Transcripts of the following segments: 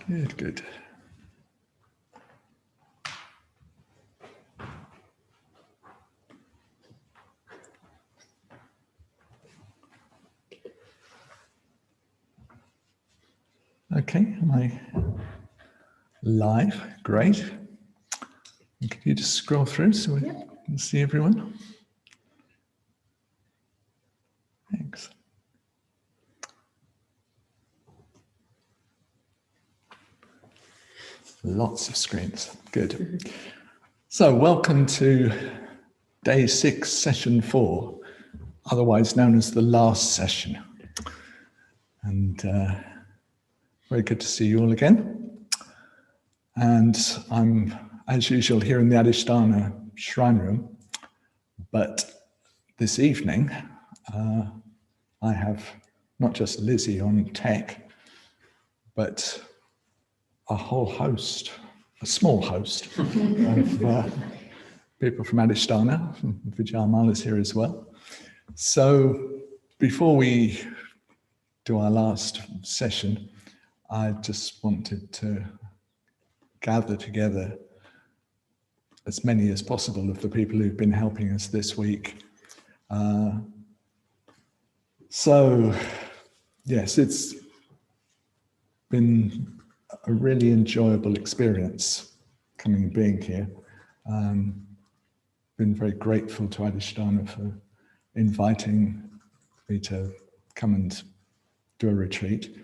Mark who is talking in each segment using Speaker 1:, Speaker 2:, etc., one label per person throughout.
Speaker 1: Good, good. Okay, am I live? Great. Can you just scroll through so we can see everyone? Thanks. Lots of screens. Good. So welcome to day 6, session 4, otherwise known as the last session. And very good to see you all again. And I'm, as usual, here in the Adhisthana Shrine Room. But this evening, I have not just Lizzie on tech, but a whole host, a small host of people from Adhisthana. Vijay is here as well. So before we do our last session, I just wanted to gather together as many as possible of the people who've been helping us this week. So yes, it's been a really enjoyable experience coming and being here. Been very grateful to Adhisthana for inviting me to come and do a retreat.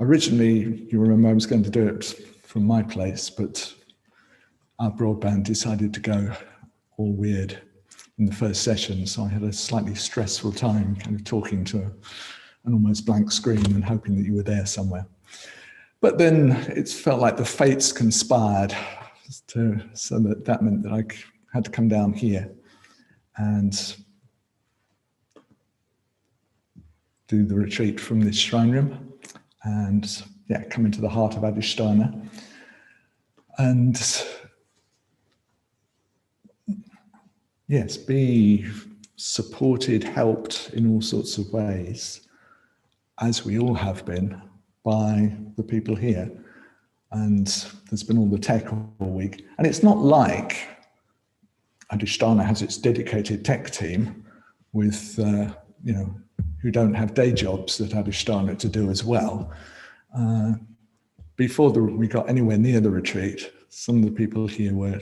Speaker 1: Originally, you remember I was going to do it from my place, but our broadband decided to go all weird in the first session, so I had a slightly stressful time kind of talking to an almost blank screen and hoping that you were there somewhere. But then it felt like the fates conspired so that meant that I had to come down here and do the retreat from this shrine room and come into the heart of Adhisthana. And yes, be supported, helped in all sorts of ways, as we all have been, by the people here. And there's been all the tech all week. And it's not like Adhisthana has its dedicated tech team with, who don't have day jobs at Adhisthana to do as well. Before we got anywhere near the retreat, some of the people here were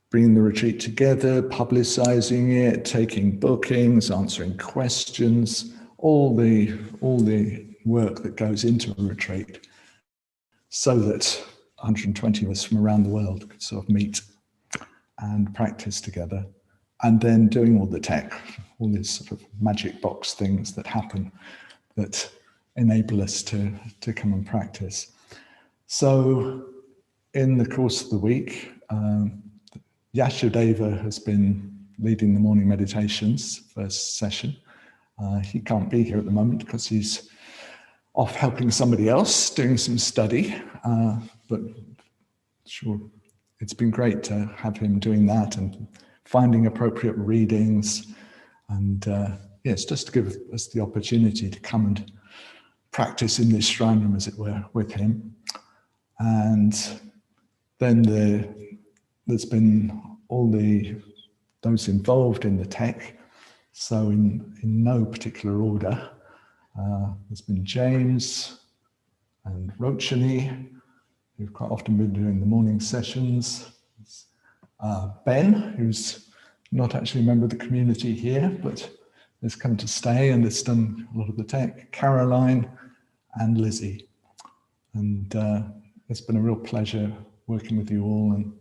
Speaker 1: bringing the retreat together, publicizing it, taking bookings, answering questions, all the work that goes into a retreat, so that 120 of us from around the world could sort of meet and practice together, and then doing all the tech, all these sort of magic box things that happen that enable us to come and practice. So in the course of the week, Yashodeva has been leading the morning meditations, first session. He can't be here at the moment because he's off helping somebody else, doing some study, but sure, it's been great to have him doing that and finding appropriate readings. And yes, just to give us the opportunity to come and practice in this shrine room, as it were, with him. And then there's been all those involved in the tech. So in no particular order, there's been James and Rochani, who've quite often been doing the morning sessions. Ben, who's not actually a member of the community here, but has come to stay and has done a lot of the tech. Caroline and Lizzie. And it's been a real pleasure working with you all. And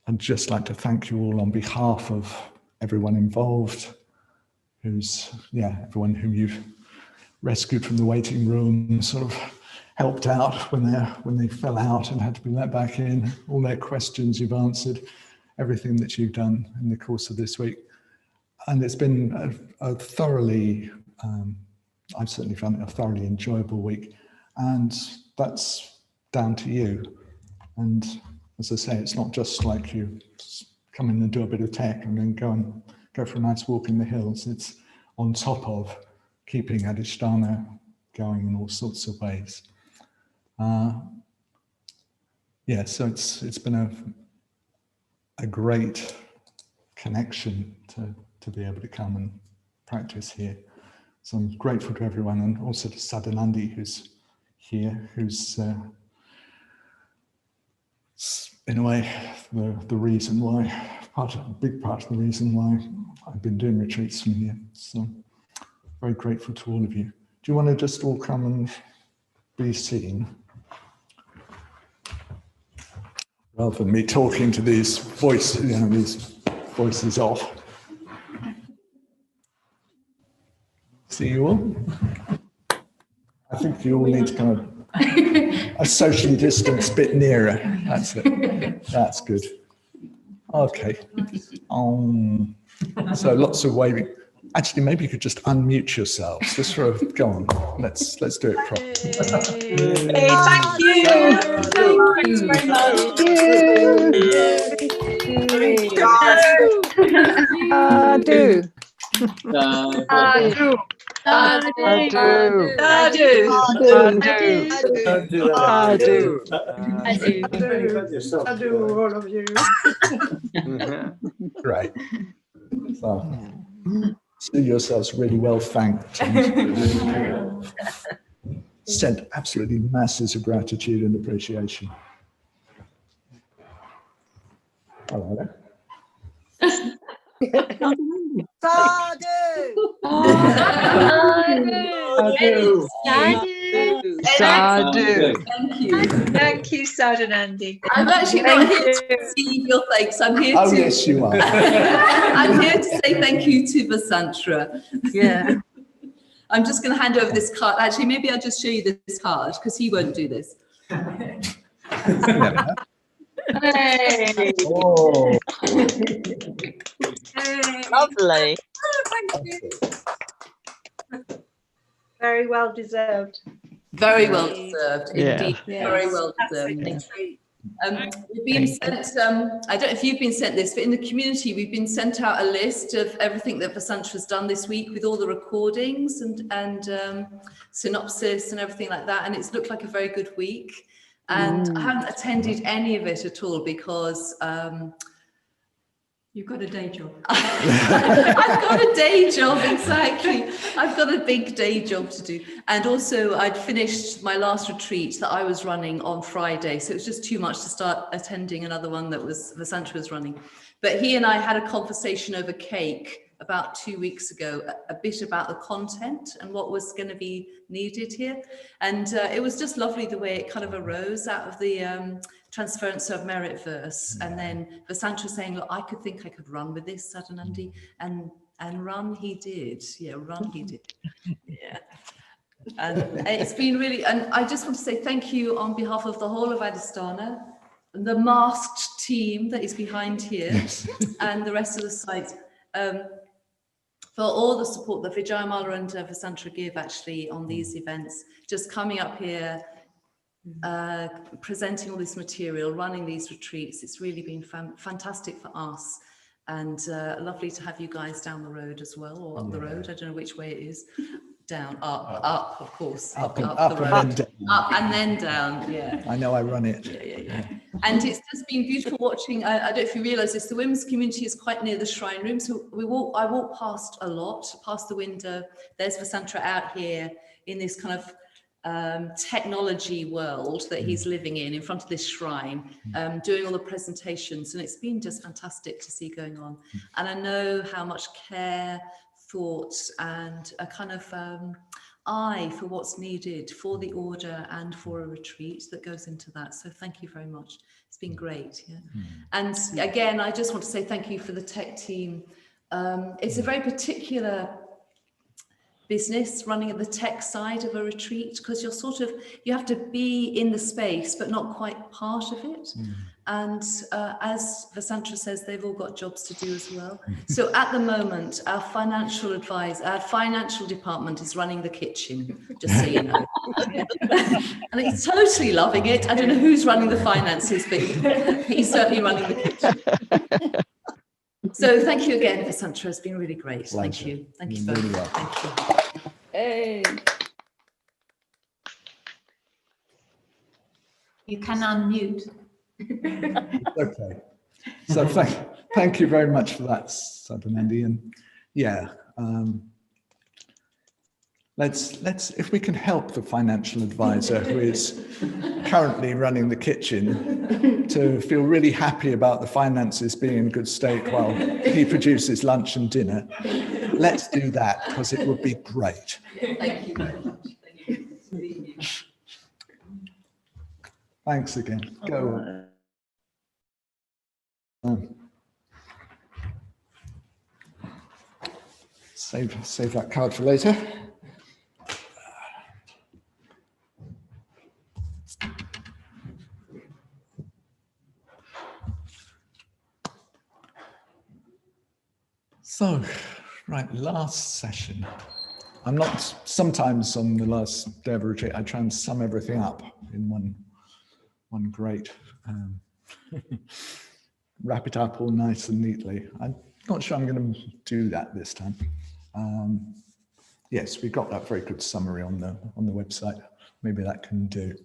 Speaker 1: I'd just like to thank you all on behalf of everyone involved, everyone whom you've rescued from the waiting room, sort of helped out when they fell out and had to be let back in, all their questions you've answered, everything that you've done in the course of this week. And it's been a thoroughly, I've certainly found it a thoroughly enjoyable week. And that's down to you. And as I say, it's not just like you come in and do a bit of tech and then go for a nice walk in the hills. It's on top of keeping Adhisthana going in all sorts of ways. Yeah, so it's been a great connection to be able to come and practice here. So I'm grateful to everyone, and also to Sadhanandi, who's here, who's in a way the reason why, a big part of the reason why I've been doing retreats from here. So very grateful to all of you. Do you want to just all come and be seen? Rather than me talking to these voices off. See you all? I think you all need to kind of a socially distanced bit nearer. That's it. That's good. Okay. So lots of waving. Actually, maybe you could just unmute yourselves. Just for a, go on. Let's do it properly.
Speaker 2: Hey, thank you. Thanks very much.
Speaker 3: All of you.
Speaker 1: Great. So, see yourselves really well thanked. And sent absolutely masses of gratitude and appreciation. Hello there.
Speaker 4: Sadhu.
Speaker 2: Thank you, Sadhanandi.
Speaker 4: I'm actually not here to receive your thanks. I'm here
Speaker 1: Oh,
Speaker 4: to.
Speaker 1: yes, you are.
Speaker 4: I'm here to say thank you to Vessantara.
Speaker 2: Yeah.
Speaker 4: I'm just going to hand over this card. Actually, maybe I'll just show you this card because he won't do this.
Speaker 2: Hey.
Speaker 1: Oh.
Speaker 2: Lovely.
Speaker 4: Thank you.
Speaker 3: Very well deserved.
Speaker 4: Very well deserved, indeed.
Speaker 2: Yeah.
Speaker 4: Very well deserved. We've been sent, I don't know if you've been sent this, but in the community, we've been sent out a list of everything that Vessantara has done this week with all the recordings and synopsis and everything like that. And it's looked like a very good week. And I haven't attended any of it at all because
Speaker 2: You've got a day job.
Speaker 4: I've got a day job, exactly. I've got a big day job to do. And also I'd finished my last retreat that I was running on Friday. So it was just too much to start attending another one that was Vessantara was running. But he and I had a conversation over cake about 2 weeks ago, a bit about the content and what was going to be needed here. And it was just lovely the way it kind of arose out of the transference of merit verse, and then Vessantara saying, look, I could run with this, Sadhanandi, and run he did. Yeah, run he did. Yeah. And it's been really, and I just want to say thank you on behalf of the whole of Adhisthana, and the masked team that is behind here, and the rest of the site, for all the support that Vijayamala and Vessantara give actually on these events, just coming up here, presenting all this material, running these retreats. It's really been fantastic for us, and lovely to have you guys down the road as well, or up the road. I don't know which way it is. Down, up, of course. Up the road. Up and then down, yeah.
Speaker 1: I know I run it.
Speaker 4: Yeah. And it's just been beautiful watching. I don't know if you realise this, the women's community is quite near the shrine room. So I walk past a lot, past the window. There's Vessantara out here in this kind of technology world that he's living in front of this shrine, doing all the presentations, and it's been just fantastic to see going on. And I know how much care, thought, and a kind of eye for what's needed for the order and for a retreat that goes into that. So thank you very much. It's been great. Yeah. And again, I just want to say thank you for the tech team. It's a very particular business running at the tech side of a retreat, because you have to be in the space but not quite part of it. And as Vessantara says, they've all got jobs to do as well. So at the moment, our financial department is running the kitchen, just so you know. And he's totally loving it. I don't know who's running the finances, but he's certainly running the kitchen. So thank you again, Vessantara. It's been really great. Pleasure. Thank you. Thank you both.
Speaker 1: Really well.
Speaker 4: Thank you. Hey.
Speaker 5: You can unmute.
Speaker 1: Okay. So thank you very much for that, Sadhanandi. And yeah, let's if we can help the financial advisor who is currently running the kitchen to feel really happy about the finances being in good state while he produces lunch and dinner, let's do that because it would be great.
Speaker 4: Thank you very much. Thank you.
Speaker 1: Thanks again. Go. Save that card for later. So, right, last session. I'm not, sometimes on the last day of a retreat, I try and sum everything up in one great, wrap it up all nice and neatly. I'm not sure I'm going to do that this time. Yes, we got that very good summary on the website. Maybe that can do.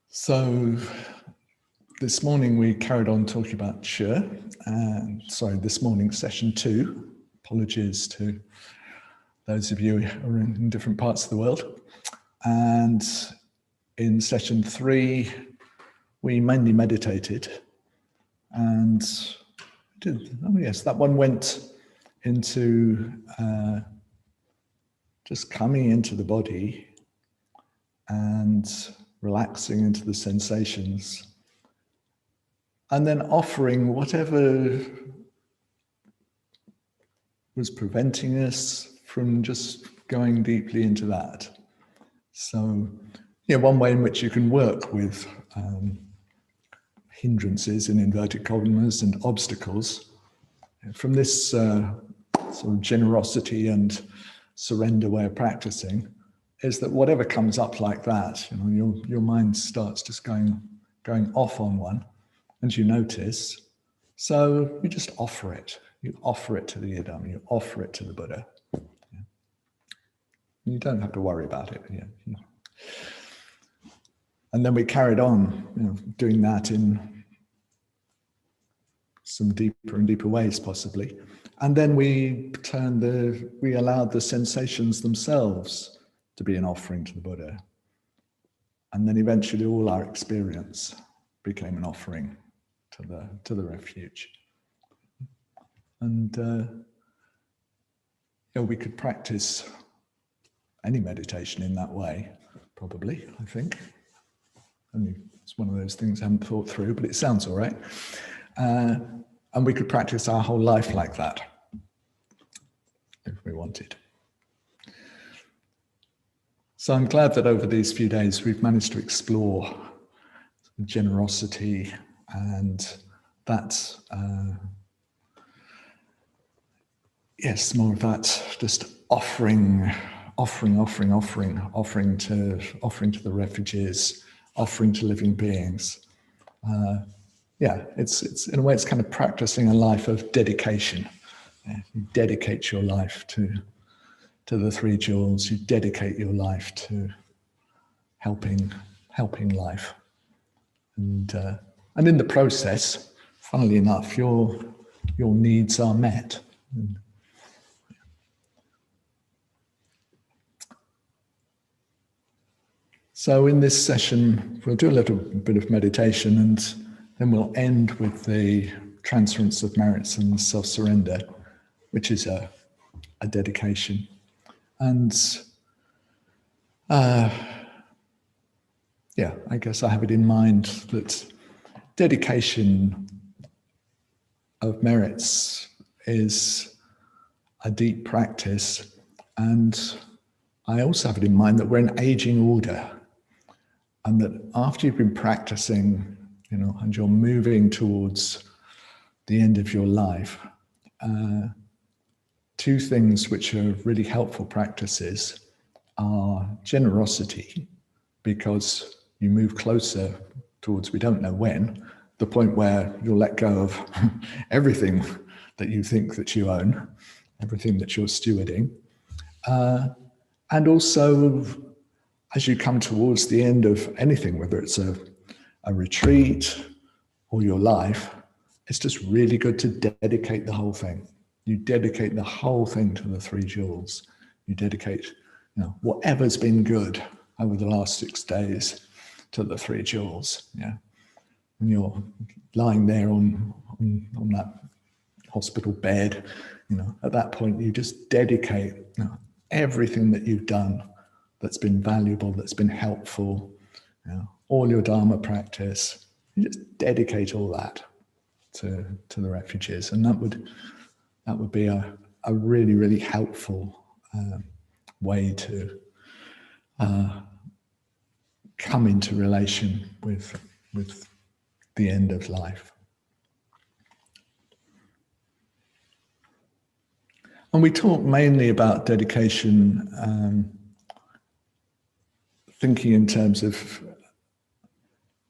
Speaker 1: So this morning we carried on talking about Sure, and sorry, this morning session 2. Apologies to those of you who are in different parts of the world. And in session 3, we mainly meditated, and oh yes, that one went into just coming into the body and relaxing into the sensations, and then offering whatever was preventing us from just going deeply into that. So, yeah, one way in which you can work with hindrances in inverted commas and obstacles from this sort of generosity and surrender way of practicing is that whatever comes up like that, you know, your mind starts just going off on one, and you notice. So you just offer it. You offer it to the Idam. You offer it to the Buddha. Yeah. You don't have to worry about it. Yeah. And then we carried on, you know, doing that in some deeper and deeper ways, possibly. And then we allowed the sensations themselves to be an offering to the Buddha. And then eventually all our experience became an offering to the refuge. And you know, we could practice any meditation in that way, probably, I think. Only it's one of those things I haven't thought through, but it sounds all right. And we could practice our whole life like that, if we wanted. So I'm glad that over these few days we've managed to explore generosity and that, yes, more of that just offering to the refugees, offering to living beings. Yeah, it's in a way it's kind of practicing a life of dedication. Yeah, you dedicate your life to the three jewels. You dedicate your life to helping life, and in the process, funnily enough, your needs are met. So in this session, we'll do a little bit of meditation, and then we'll end with the transference of merits and self-surrender, which is a dedication. And yeah, I guess I have it in mind that dedication of merits is a deep practice. And I also have it in mind that we're an aging order, and that after you've been practicing, you know, and you're moving towards the end of your life, two things which are really helpful practices are generosity, because you move closer towards, we don't know when, the point where you'll let go of everything that you think that you own, everything that you're stewarding, and also as you come towards the end of anything, whether it's a retreat or your life, it's just really good to dedicate the whole thing. You dedicate the whole thing to the 3 jewels. You dedicate, whatever's been good over the last 6 days to the 3 jewels. Yeah, when you're lying there on that hospital bed, at that point you just dedicate everything that you've done that's been valuable, that's been helpful, all your Dharma practice. You just dedicate all that to the refugees, and that would be a really, really helpful way to come into relation with the end of life. And we talk mainly about dedication, thinking in terms of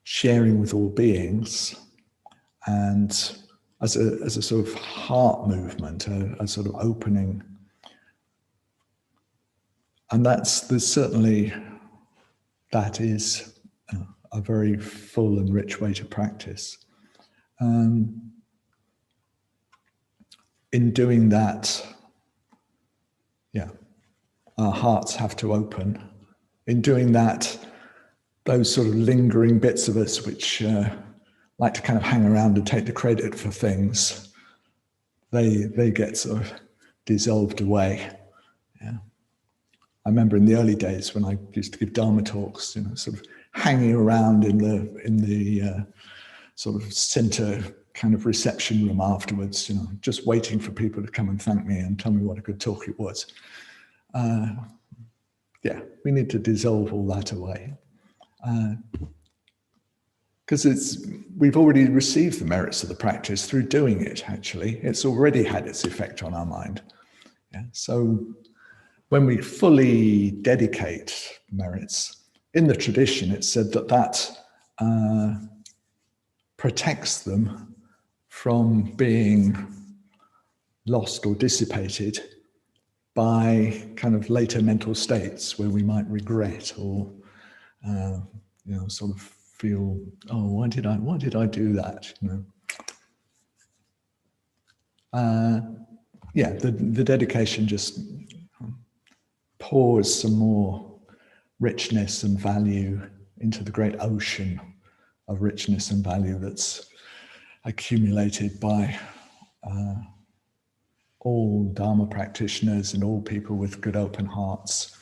Speaker 1: sharing with all beings, and as a sort of heart movement, a sort of opening. And that is a very full and rich way to practice. In doing that, our hearts have to open. In doing that, those sort of lingering bits of us which like to kind of hang around and take the credit for things, they get sort of dissolved away. Yeah. I remember in the early days when I used to give Dharma talks, sort of hanging around in the sort of center kind of reception room afterwards, just waiting for people to come and thank me and tell me what a good talk it was. We need to dissolve all that away. Because we've already received the merits of the practice through doing it, actually. It's already had its effect on our mind. Yeah? So when we fully dedicate merits, in the tradition, it's said that protects them from being lost or dissipated by kind of later mental states where we might regret or sort of feel, oh, why did I do that? The dedication just pours some more richness and value into the great ocean of richness and value that's accumulated by all Dharma practitioners and all people with good open hearts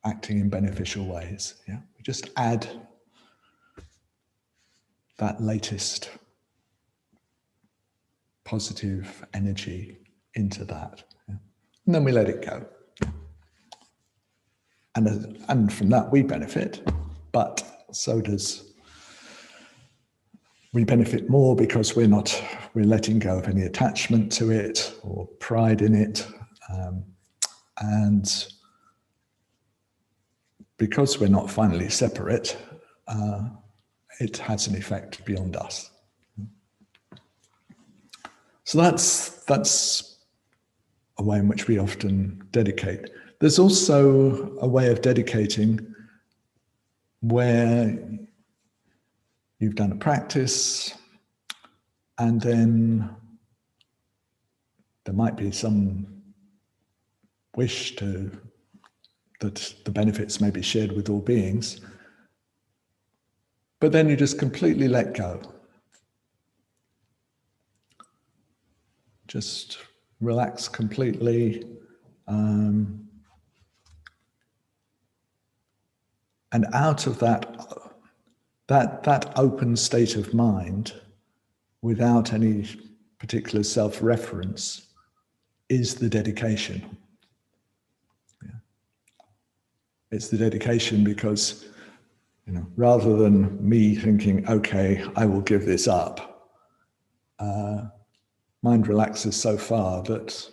Speaker 1: acting in beneficial ways. Yeah, we just add that latest positive energy into that, and then we let it go. And from that we benefit, but so does we benefit more because we're letting go of any attachment to it or pride in it, and because we're not finally separate, it has an effect beyond us. So that's a way in which we often dedicate. There's also a way of dedicating where you've done a practice and then there might be some wish that the benefits may be shared with all beings, but then you just completely let go. Just relax completely, and out of that open state of mind, without any particular self-reference, is the dedication. Yeah. It's the dedication because, rather than me thinking, okay, I will give this up, mind relaxes so far that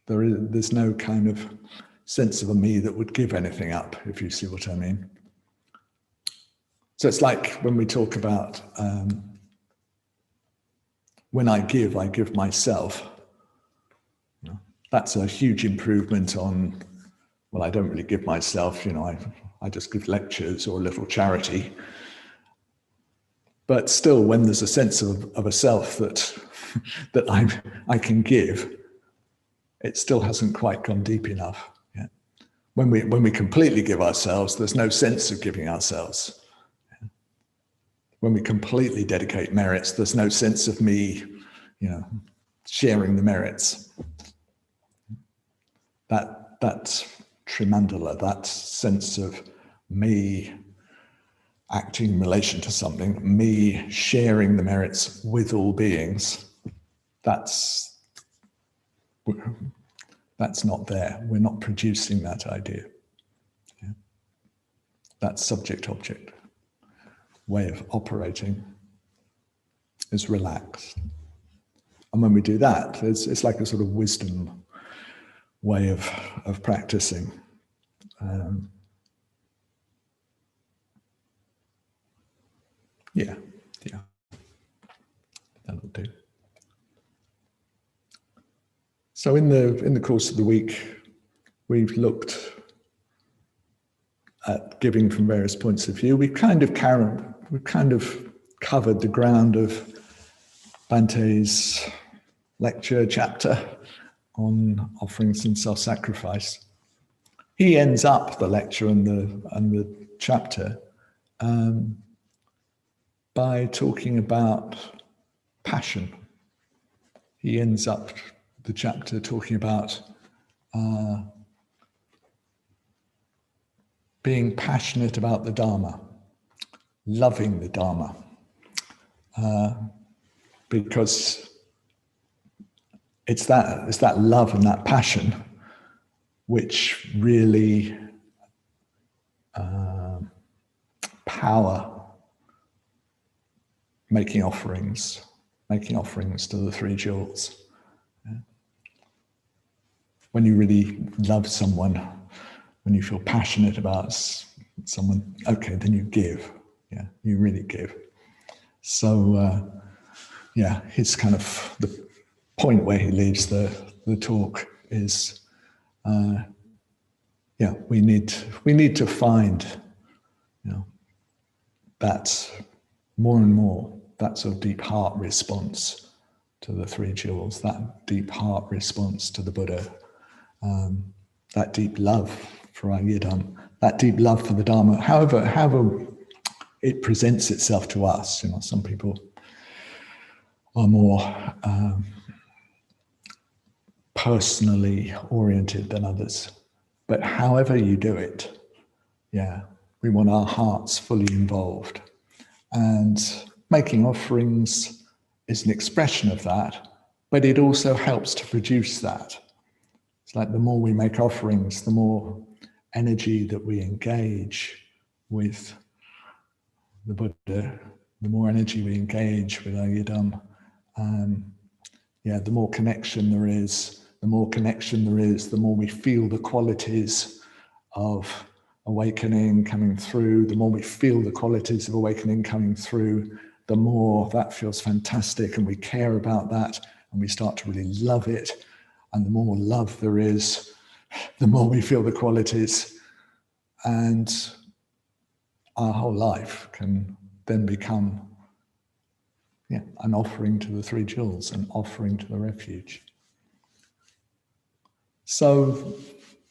Speaker 1: there's no kind of sense of a me that would give anything up, if you see what I mean. So it's like when we talk about when I give myself. That's a huge improvement on well, I don't really give myself, I just give lectures or a little charity. But still, when there's a sense of a self that I can give, it still hasn't quite gone deep enough. Yeah. When we completely give ourselves, there's no sense of giving ourselves. Yeah. When we completely dedicate merits, there's no sense of me, sharing the merits. That trimandala, that sense of me acting in relation to something, me sharing the merits with all beings, that's not there. We're not producing that idea. Yeah. That subject-object way of operating is relaxed. And when we do that, it's like a sort of wisdom way of practicing. Yeah, that'll do. So in the course of the week, we've looked at giving from various points of view. We've kind of covered the ground of Bante's lecture chapter on offerings and self-sacrifice. He ends up the lecture and the chapter by talking about passion. He ends up the chapter talking about being passionate about the Dharma, loving the Dharma, because it's that love and that passion which really power making offerings to the three jewels. Yeah. When you really love someone, when you feel passionate about someone, okay, then you give. Yeah, you really give. So, his kind of the point where he leaves the talk is, we need to find, that more and more, that sort of deep heart response to the three jewels, that deep heart response to the Buddha, that deep love for our yidam, that deep love for the Dharma, however it presents itself to us. Some people are more personally oriented than others. But however you do it, we want our hearts fully involved. And making offerings is an expression of that, but it also helps to produce that. It's like the more we make offerings, the more energy that we engage with the Buddha, the more energy we engage with our yidam, the more connection there is, the more we feel the qualities of awakening coming through, the more we feel the qualities of awakening coming through, the more that feels fantastic and we care about that and we start to really love it. And the more love there is, the more we feel the qualities, and our whole life can then become an offering to the three jewels, an offering to the refuge. So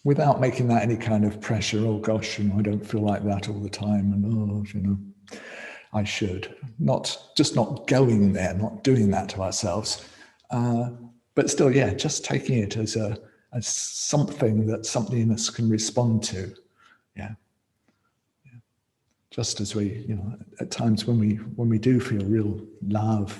Speaker 1: without making that any kind of pressure, oh gosh, I don't feel like that all the time, and I should. Not going there, not doing that to ourselves, but still, just taking it as something that something in us can respond to. Just as we, at times when we do feel real love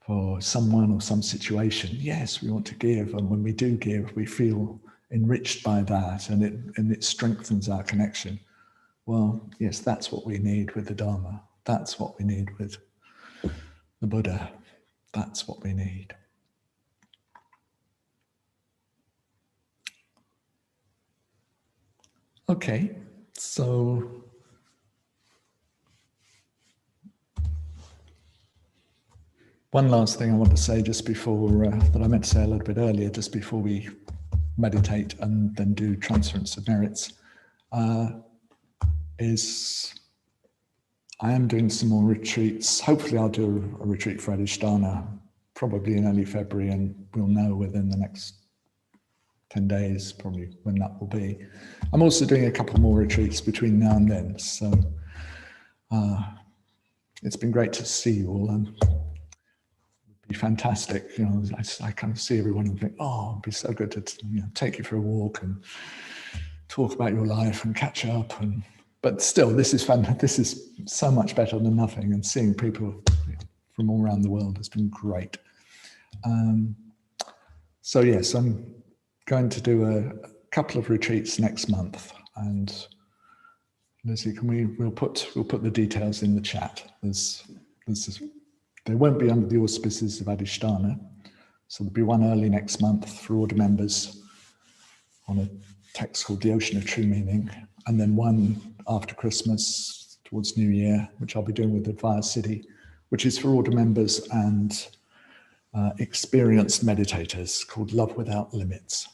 Speaker 1: for someone or some situation, yes, we want to give, and when we do give, we feel enriched by that, and it strengthens our connection. Well, yes, that's what we need with the Dharma. That's what we need with the Buddha. That's what we need. Okay, so one last thing I want to say just before, that I meant to say a little bit earlier, just before we meditate and then do transference of merits, is I am doing some more retreats. Hopefully I'll do a retreat for Adhisthana probably in early February, and we'll know within the next 10 days probably when that will be. I'm also doing a couple more retreats between now and then, so it's been great to see you all, and it would be fantastic. You know, I kind of see everyone and think, oh, it'd be so good to take you for a walk and talk about your life and catch up. But still, this is fun. This is so much better than nothing, and seeing people from all around the world has been great. So yes, I'm going to do a couple of retreats next month, and Lizzie, we'll put the details in the chat. They won't be under the auspices of Adhisthana, so there'll be one early next month for order members on a text called The Ocean of True Meaning, and then one after Christmas towards New Year, which I'll be doing with Advaya City, which is for order members and experienced meditators, called Love Without Limits.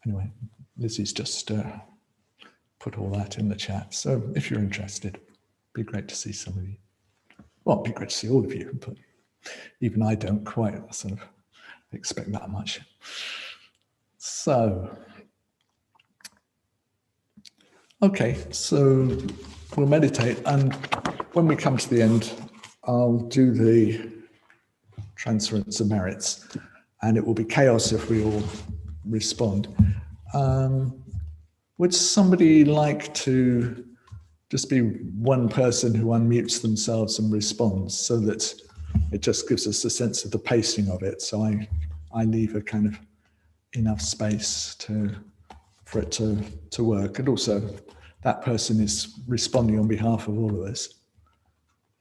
Speaker 1: Anyway, Lizzie's just put all that in the chat. So if you're interested, it'd be great to see some of you. Well, it'd be great to see all of you, but even I don't quite sort of expect that much. So, okay, so we'll meditate, and when we come to the end, I'll do the transference of merits, and it will be chaos if we all respond. Would somebody like to just be one person who unmutes themselves and responds, so that it just gives us a sense of the pacing of it? So I leave a kind of enough space for it to work, and also that person is responding on behalf of all of us.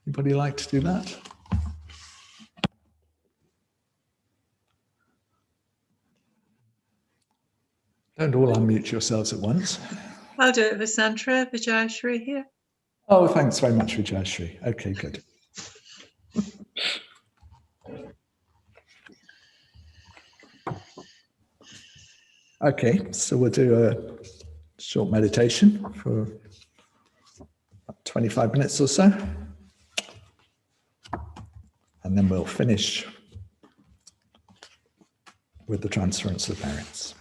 Speaker 1: Anybody like to do that? Don't all unmute yourselves at once.
Speaker 2: I'll do it, Vessantara, Vijayashri here.
Speaker 1: Oh, thanks very much, Vijayashri. Okay, good. Okay, so we'll do a short meditation for about 25 minutes or so, and then we'll finish with the transference of merits.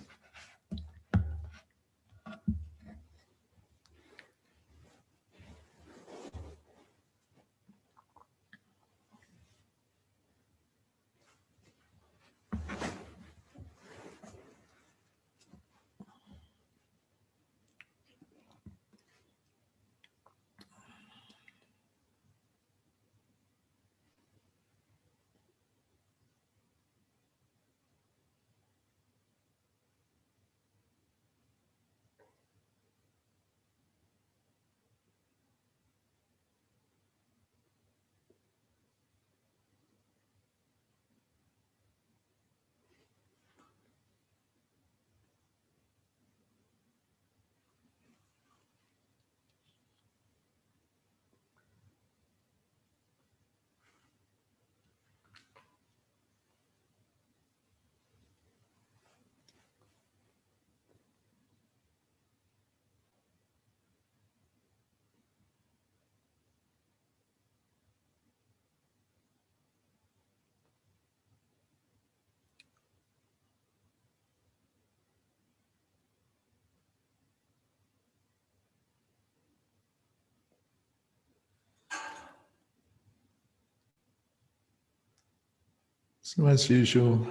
Speaker 1: So as usual,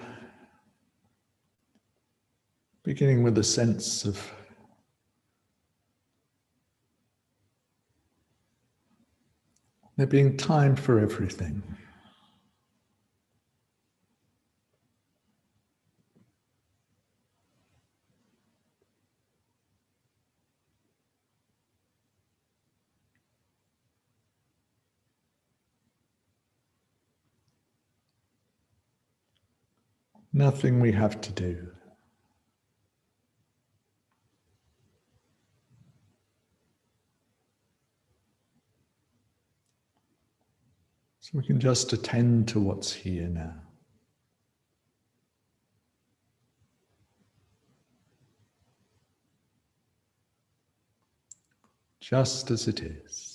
Speaker 1: beginning with a sense of there being time for everything. Nothing we have to do. So we can just attend to what's here now. just as it is.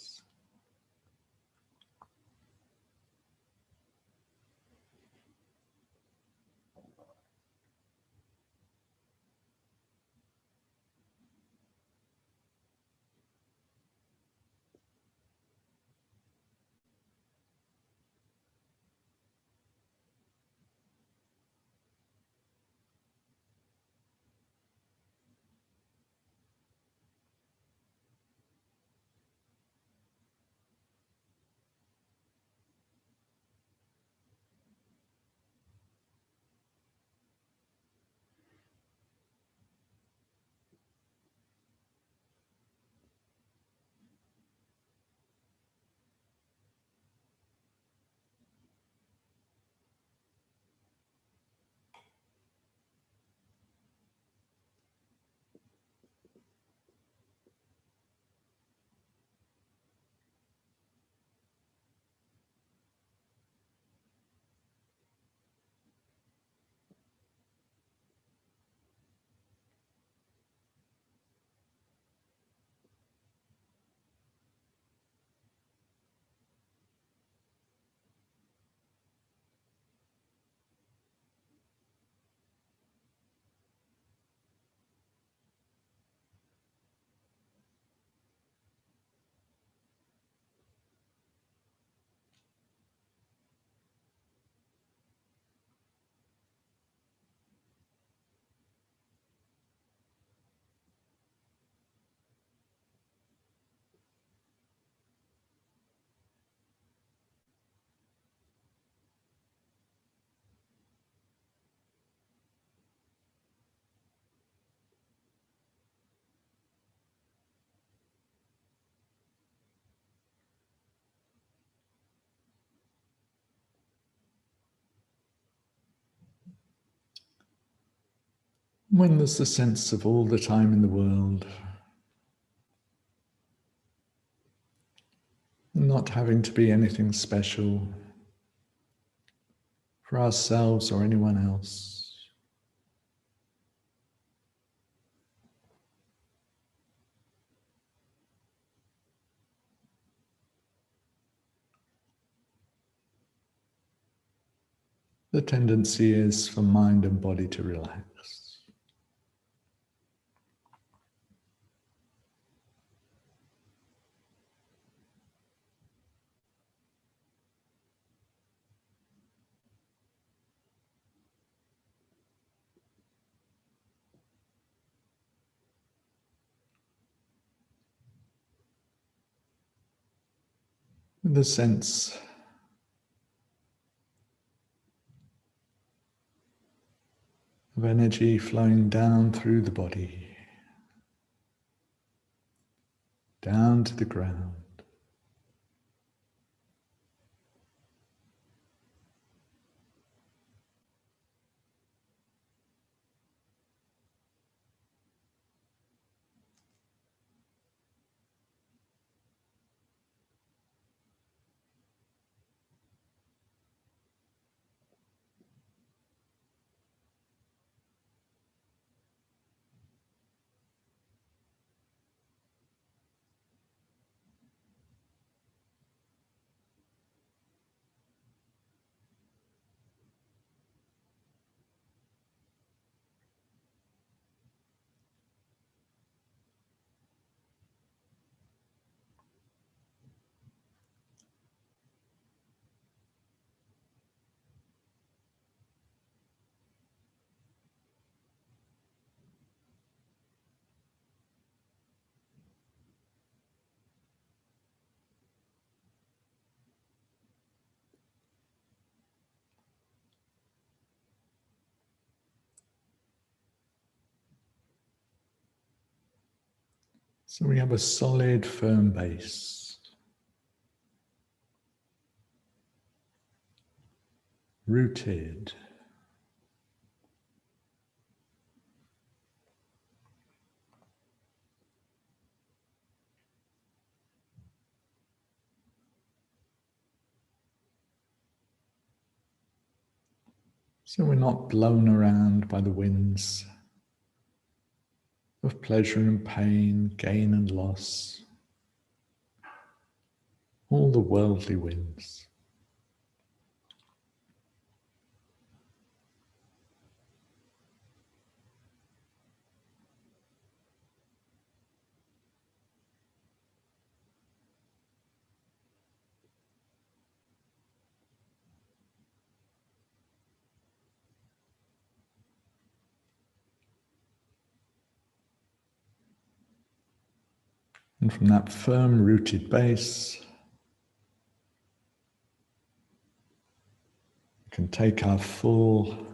Speaker 1: When there's the sense of all the time in the world, not having to be anything special for ourselves or anyone else. The tendency is for mind and body to relax. With the sense of energy flowing down through the body, down to the ground. So we have a solid, firm base, rooted. So we're not blown around by the winds of pleasure and pain, gain and loss. all the worldly winds. And from that firm rooted base, we can take our full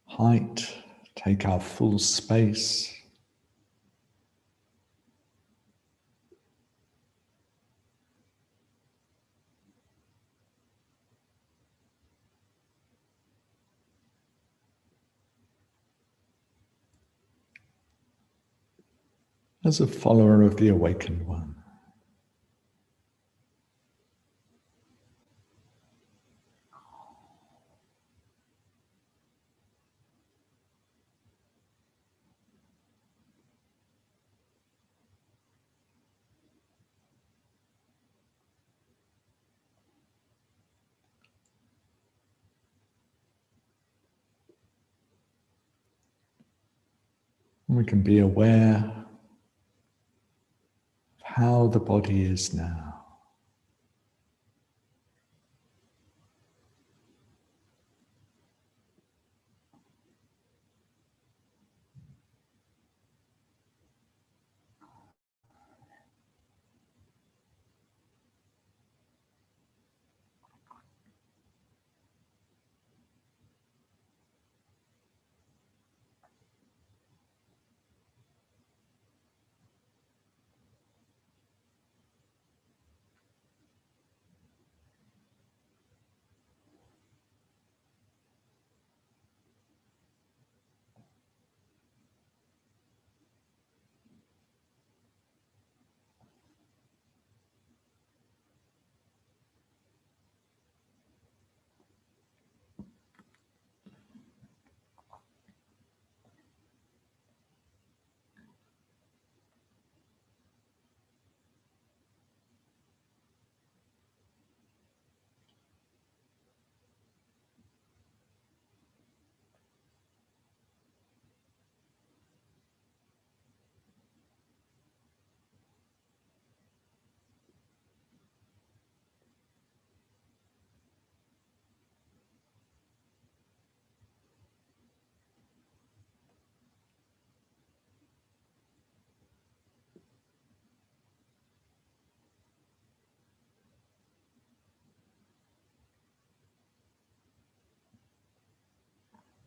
Speaker 1: height, take our full space, as a follower of the awakened one. And we can be aware of how the body is now.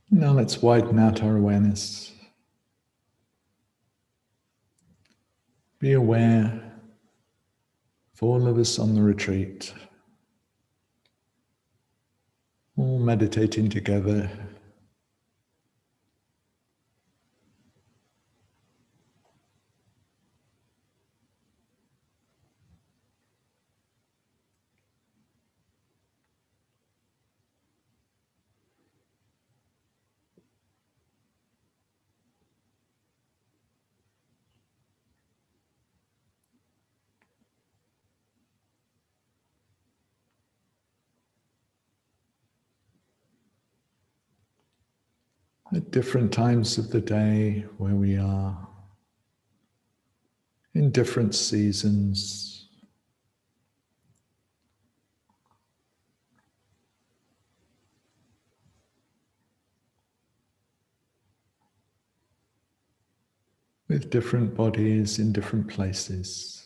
Speaker 1: Now let's widen out our awareness. Be aware of all of us on the retreat, all meditating together. At different times of the day where we are, in different seasons, with different bodies in different places.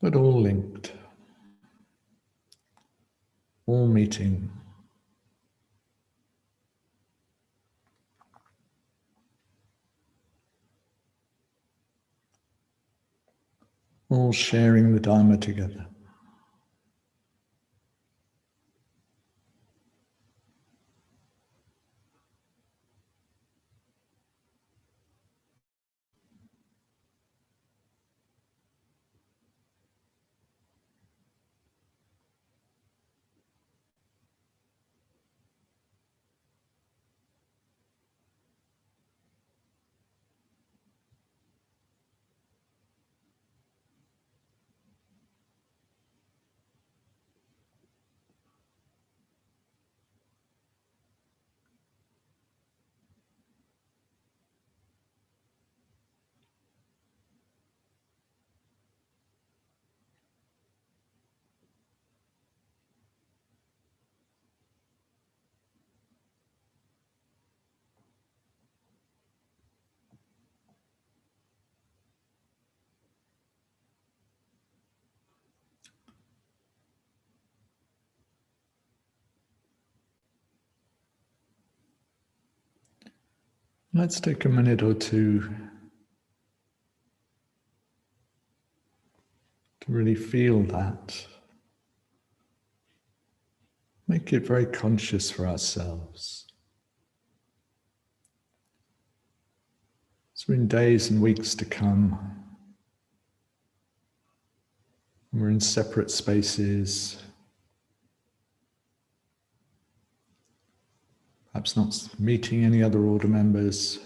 Speaker 1: But all linked, all meeting, all sharing the Dharma together. Let's take a minute or two to really feel that. Make it very conscious for ourselves. So in days and weeks to come, we're in separate spaces, perhaps not meeting any other order members.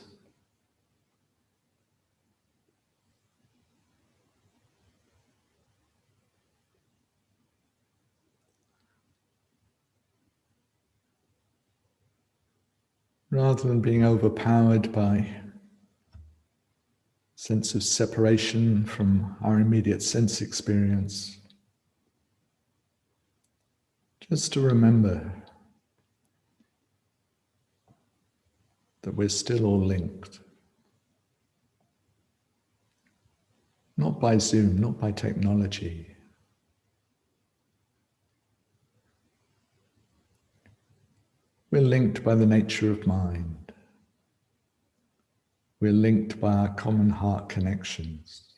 Speaker 1: Rather than being overpowered by sense of separation from our immediate sense experience, just to remember that we're still all linked. Not by Zoom, not by technology. We're linked by the nature of mind. We're linked by our common heart connections.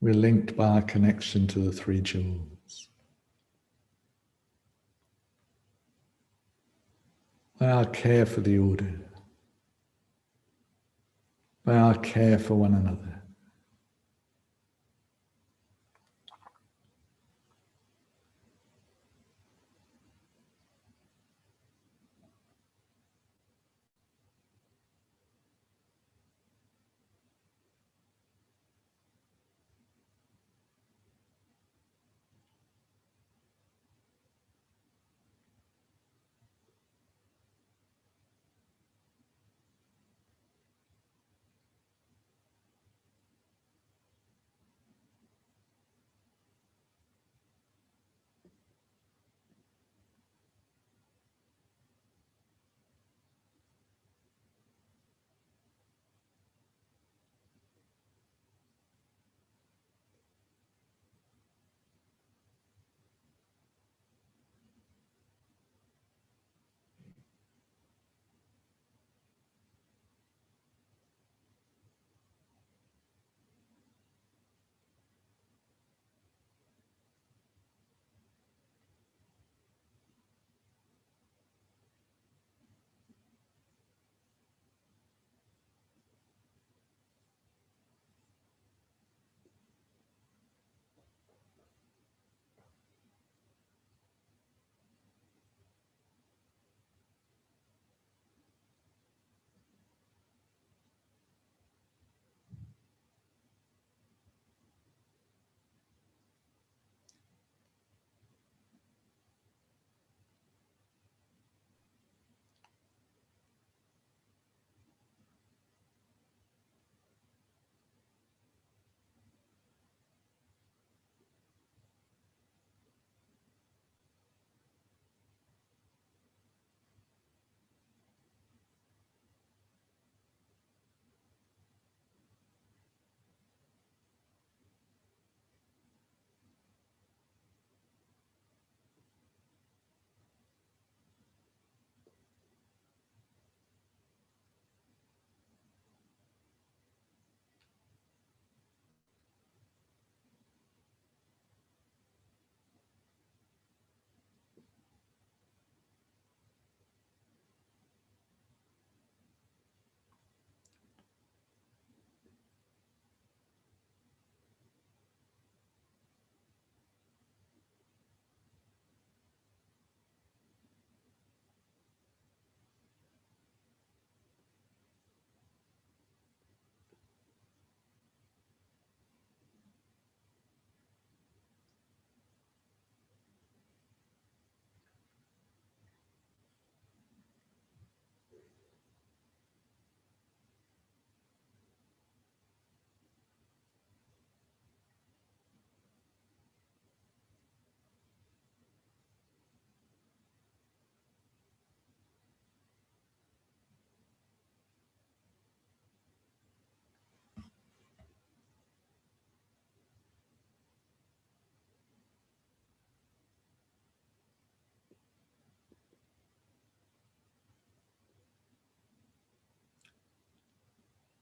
Speaker 1: We're linked by our connection to the three jewels. By our care for the order. By our care for one another.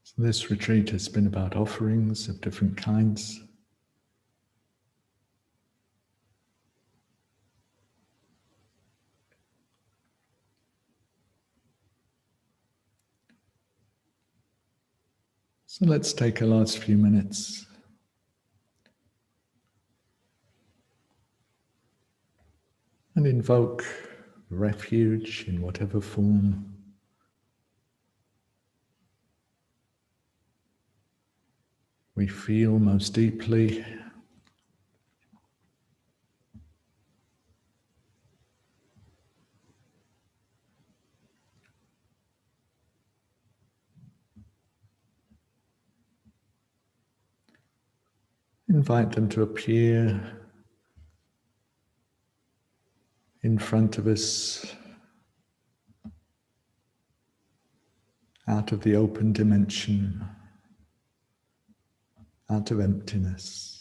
Speaker 1: So this retreat has been about offerings of different kinds. So let's take a last few minutes and invoke refuge in whatever form we feel most deeply. Invite them to appear in front of us out of the open dimension, out of emptiness.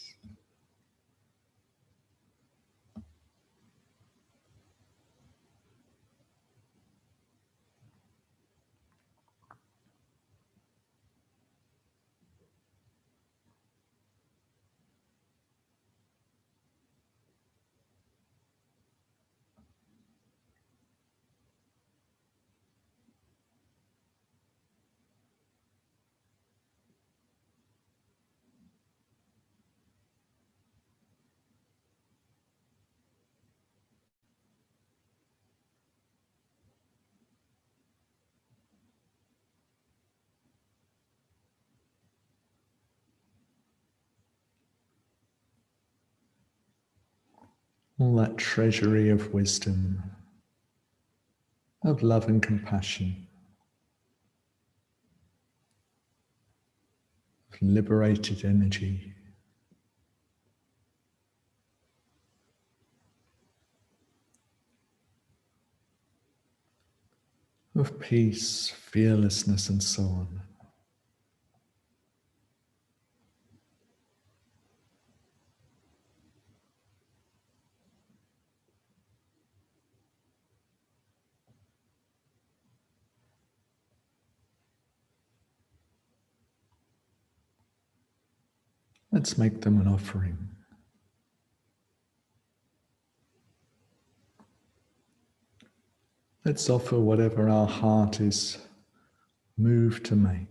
Speaker 1: All that treasury of wisdom, of love and compassion, of liberated energy. Of peace, fearlessness, and so on. Let's make them an offering. Let's offer whatever our heart is moved to make.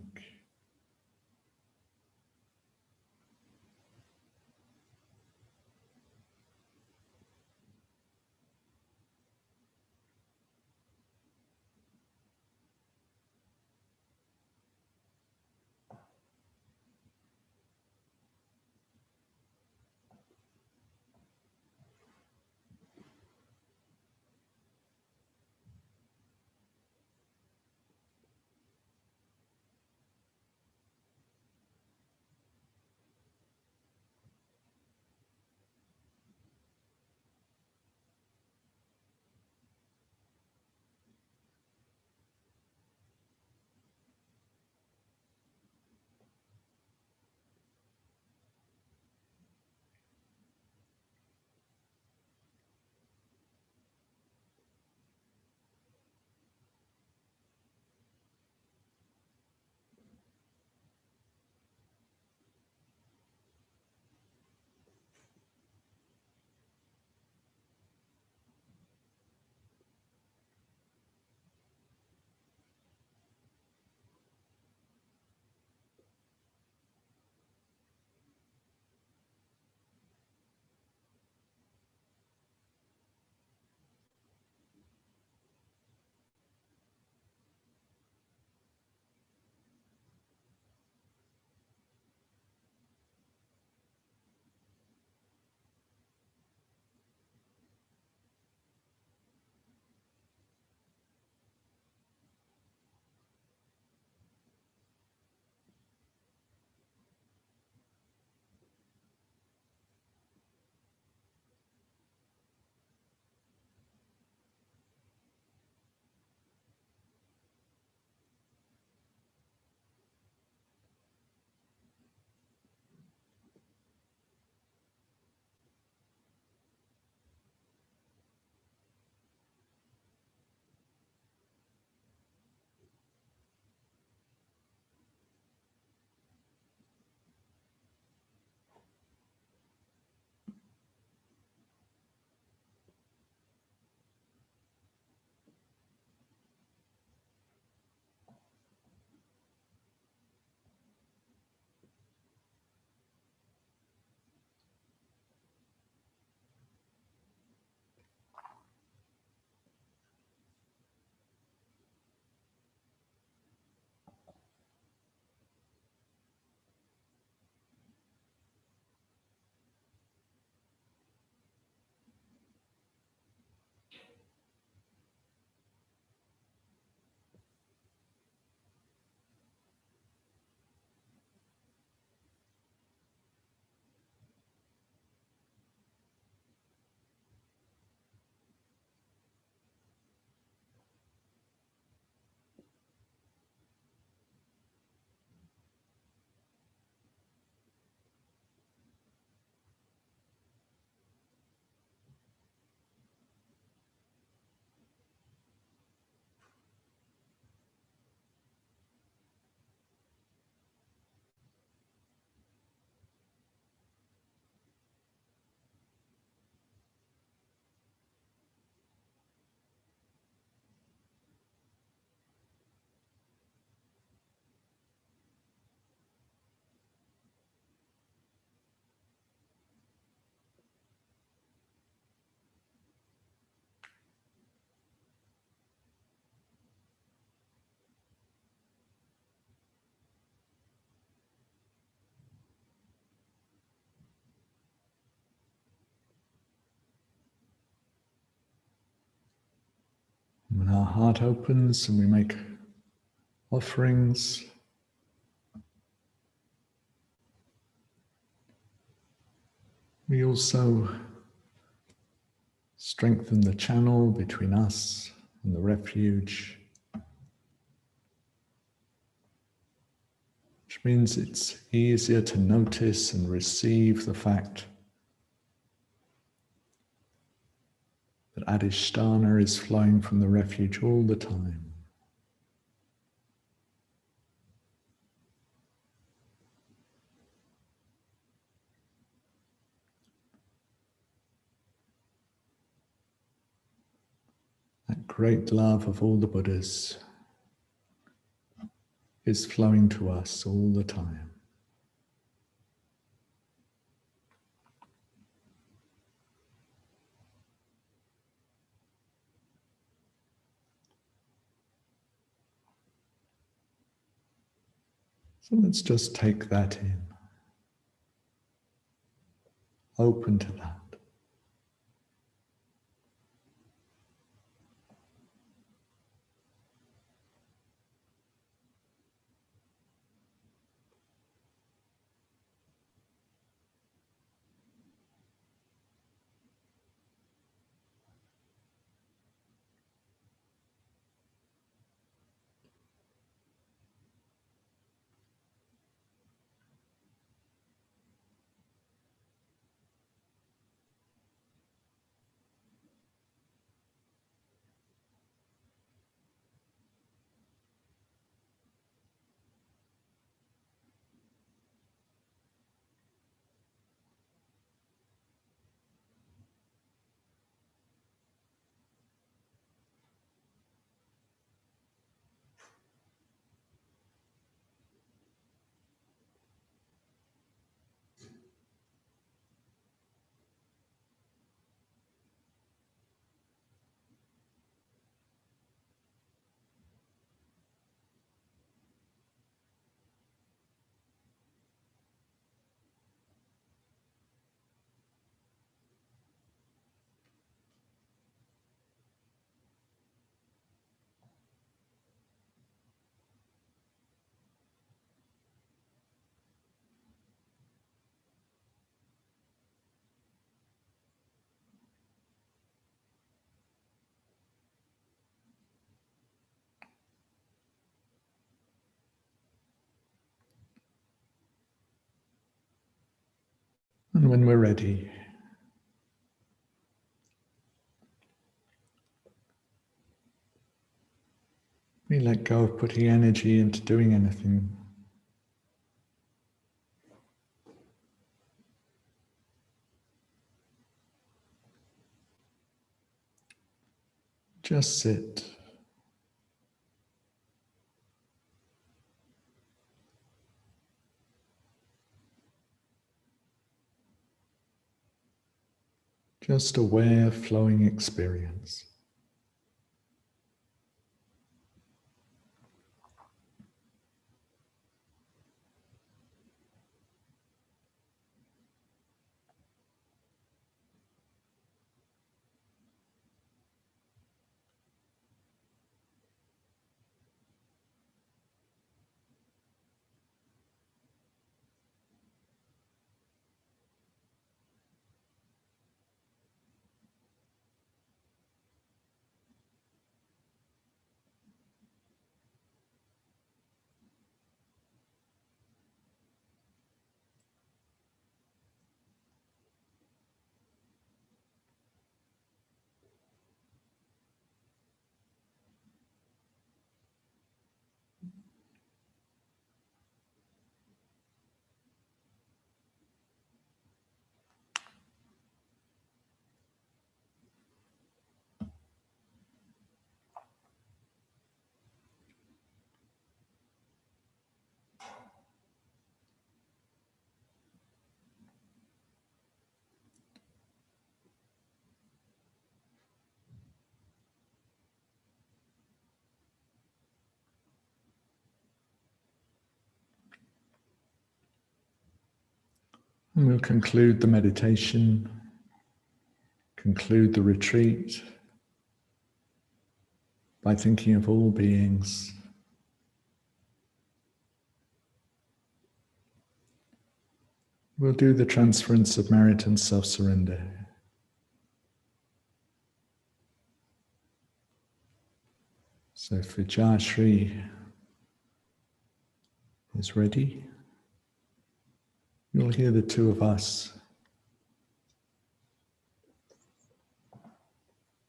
Speaker 1: When our heart opens and we make offerings, we also strengthen the channel between us and the refuge, which means it's easier to notice and receive the fact that Adhisthana is flowing from the refuge all the time. That great love of all the Buddhas is flowing to us all the time. So let's just take that in, open to that. And when we're ready, we let go of putting energy into doing anything. Just sit. Just aware, flowing experience. And we'll conclude the meditation, conclude the retreat by thinking of all beings. We'll do the transference of merit and self-surrender. So if Vijayashri is ready, you'll hear the two of us.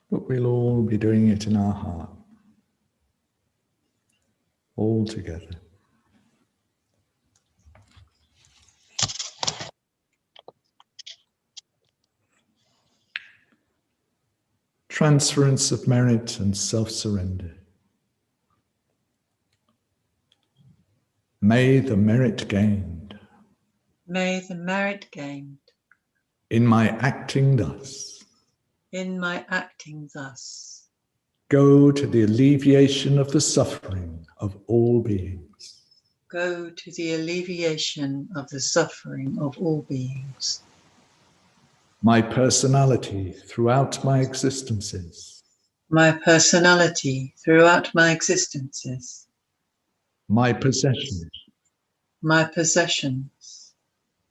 Speaker 1: But we'll all be doing it in our heart, all together. Transference of merit and self-surrender. May the merit gained
Speaker 2: May the merit gained
Speaker 1: in my acting thus
Speaker 2: in my acting thus
Speaker 1: go to the alleviation of the suffering of all beings.
Speaker 2: go to the alleviation of the suffering of all beings.
Speaker 1: My personality throughout my existences,
Speaker 2: My personality throughout my existences,
Speaker 1: my possessions,
Speaker 2: my possessions,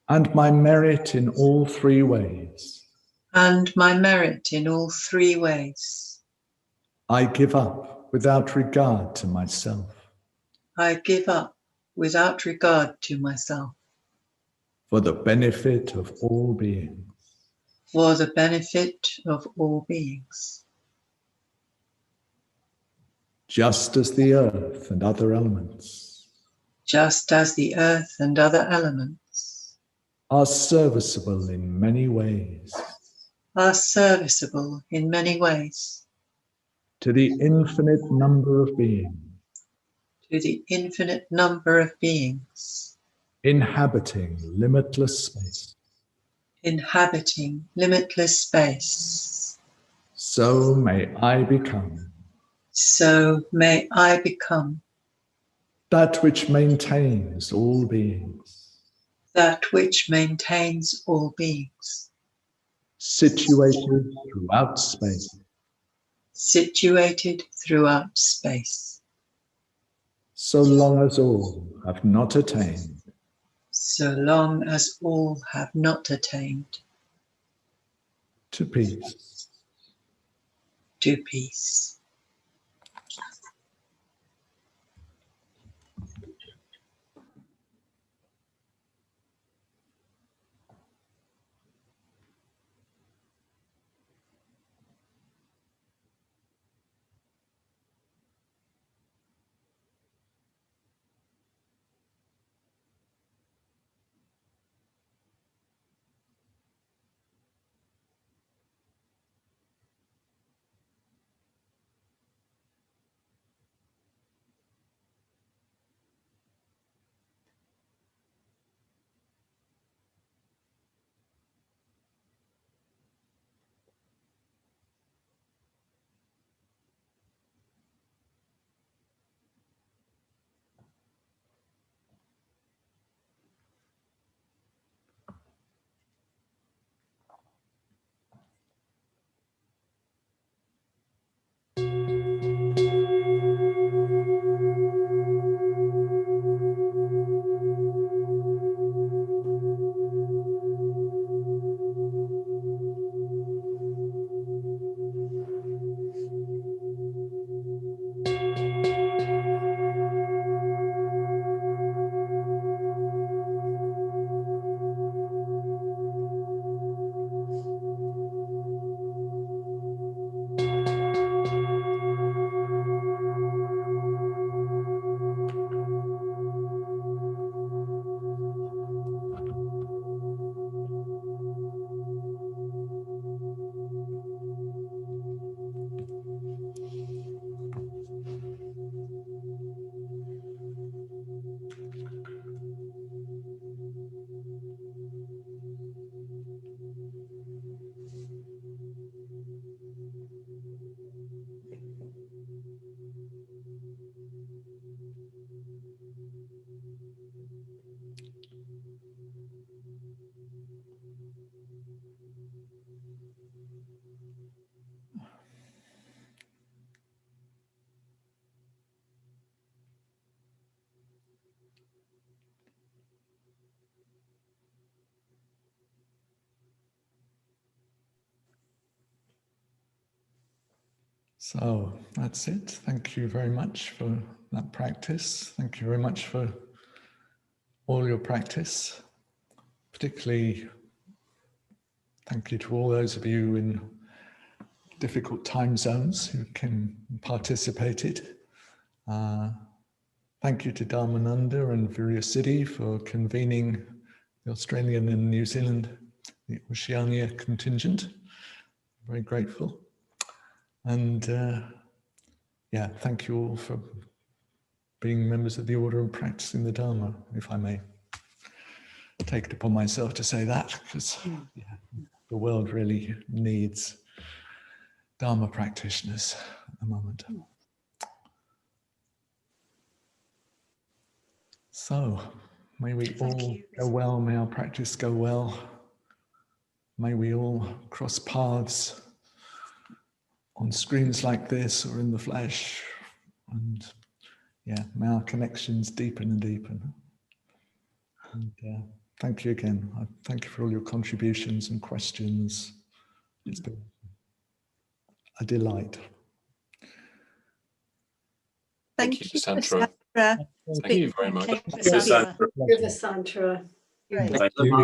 Speaker 1: and my merit in all three ways,
Speaker 2: and my merit in all three ways.
Speaker 1: I give up without regard to myself,
Speaker 2: I give up without regard to myself,
Speaker 1: for the benefit of all beings.
Speaker 2: for the benefit of all beings.
Speaker 1: Just as the earth and other elements
Speaker 2: Just as the earth and other elements
Speaker 1: are serviceable in many ways
Speaker 2: are serviceable in many ways
Speaker 1: to the infinite number of beings
Speaker 2: to the infinite number of beings
Speaker 1: inhabiting limitless space,
Speaker 2: inhabiting limitless space.
Speaker 1: so may I become
Speaker 2: So may I become
Speaker 1: that which maintains all beings,
Speaker 2: that which maintains all beings,
Speaker 1: situated throughout space,
Speaker 2: situated throughout space,
Speaker 1: so long as all have not attained
Speaker 2: so long as all have not attained
Speaker 1: to peace.
Speaker 2: to peace.
Speaker 1: So that's it. Thank you very much for that practice. Thank you very much for all your practice. Particularly, thank you to all those of you in difficult time zones who participated. Thank you to Dharmananda and Viryasiddhi for convening the Australian and New Zealand, the Oceania contingent. Very grateful. And yeah, thank you all for being members of the order and practicing the Dharma, if I may take it upon myself to say that, because yeah, the world really needs Dharma practitioners at the moment. So, may we all go well, may our practice go well. May we all cross paths on screens like this or in the flesh. And yeah, may our connections deepen and deepen. And thank you again. Thank you for all your contributions and questions. It's been a delight.
Speaker 5: Thank you, Vessantara.
Speaker 6: Thank you very much.
Speaker 5: Vessantara.
Speaker 3: Vessantara.
Speaker 6: Thank
Speaker 5: Thank
Speaker 6: you.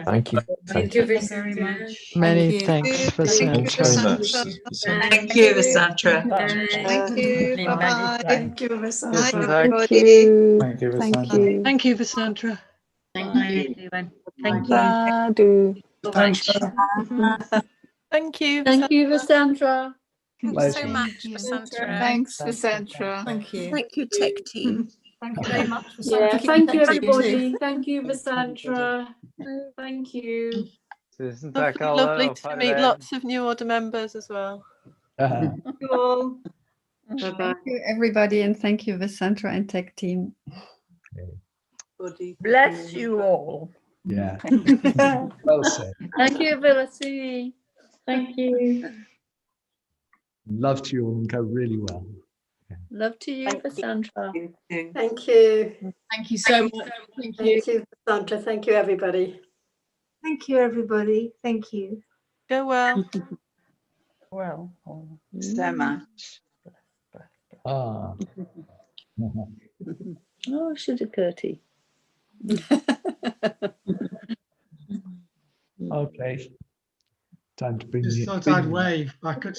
Speaker 7: Thank you.
Speaker 3: Thank you very much.
Speaker 7: Many
Speaker 5: Thank
Speaker 7: thanks,
Speaker 6: Thanks
Speaker 7: Vessantara.
Speaker 6: very much.
Speaker 2: Thank you, Vessantara.
Speaker 3: Thank you. Bye-bye.
Speaker 8: Thank you, Vessantara.
Speaker 7: Thank you.
Speaker 1: Thank you,
Speaker 7: Thank
Speaker 1: Vessantara.
Speaker 7: you.
Speaker 3: Thank you, Vessantara.
Speaker 8: Thank you.
Speaker 3: Thank you.
Speaker 7: Sadhu.
Speaker 8: Thank you.
Speaker 5: Thank you.
Speaker 3: Thank you, Vessantara.
Speaker 5: Thank you so much, Vessantara.
Speaker 8: Thanks, Vessantara.
Speaker 5: Thank you.
Speaker 9: Thank you, tech team.
Speaker 3: Thank you very much,
Speaker 5: Yeah,
Speaker 3: Thank you,
Speaker 5: thank you.
Speaker 3: everybody. Thank you, Vessantara. Thank you.
Speaker 5: Lovely to meet lots of new order members as well.
Speaker 3: Thank you all. Bye-bye.
Speaker 10: Thank you, everybody, and thank you, Vessantara and tech team.
Speaker 8: Bless you all.
Speaker 1: Yeah. Well said.
Speaker 3: Thank you, Villasi. Thank you.
Speaker 1: Love to you all and go really well.
Speaker 3: Love to you, Vessantara.
Speaker 10: Thank you.
Speaker 4: Thank you so much. Thank you.
Speaker 10: Thank you, Vessantara. Thank you, everybody.
Speaker 3: Thank you, everybody. Thank you.
Speaker 5: Go well.
Speaker 8: Well,
Speaker 9: So much.
Speaker 1: Ah.
Speaker 3: Oh, Shuddha-Kirti.
Speaker 1: Okay. Time to bring
Speaker 11: Just
Speaker 1: the
Speaker 11: thought I'd wave. I could